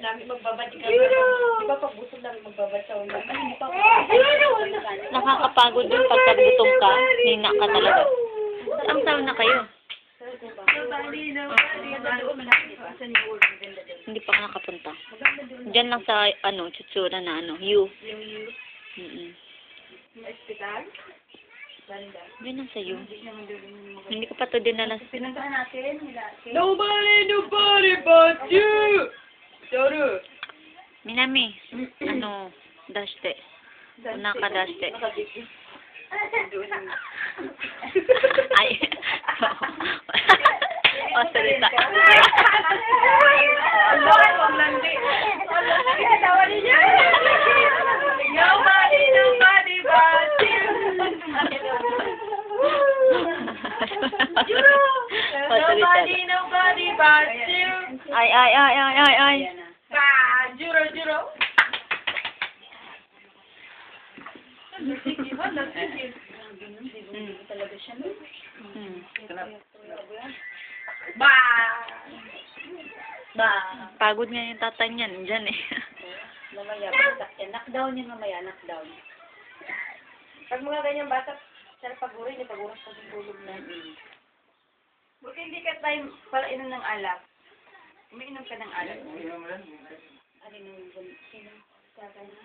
Dami magbabati ka. Di ba pag busog dami magbabatsaw na? Hindi pa Nakakapagod din pag gutom ka. Hina ka talaga. Ang saw na kayo. Hindi pa ka nakapunta. Diyan lang sa, chutsura na, U. Hospital? Banda. Diyan lang sa U. Hindi ko pa to dinala. Pinuntahan natin. Nobody but you! Toru! Minami, dashte. Una ka dashte. Ay. O, salita. Nobody but you! Nobody but you! Ay. Juro. Talaga siya, no? Pagod nga yung tatay niyan. Diyan eh. Mamaya, knockdown yun mamaya, knockdown. Pag mga ganyang bata, sarap pagurin, paguras pa sa tulog na. Buti hindi ka tayo para inom ng alak. Umiinom ka ng alak. Alin ang sino? Tatay na.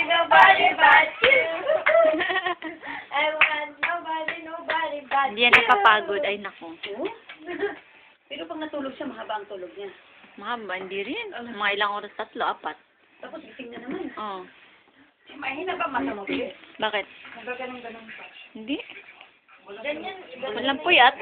Nobody but you. I want nobody but you. Hindi yan napapagod. Ay, naku. Pero pag natulog siya, mahaba ang tulog niya. Mahaba, hindi rin. Mga ilang oras, 3, 4. Tapos gising na naman. Oo. Mahina ba mata mo? Bakit? Ganun pa. Hindi. Ganyan. Walang puyat.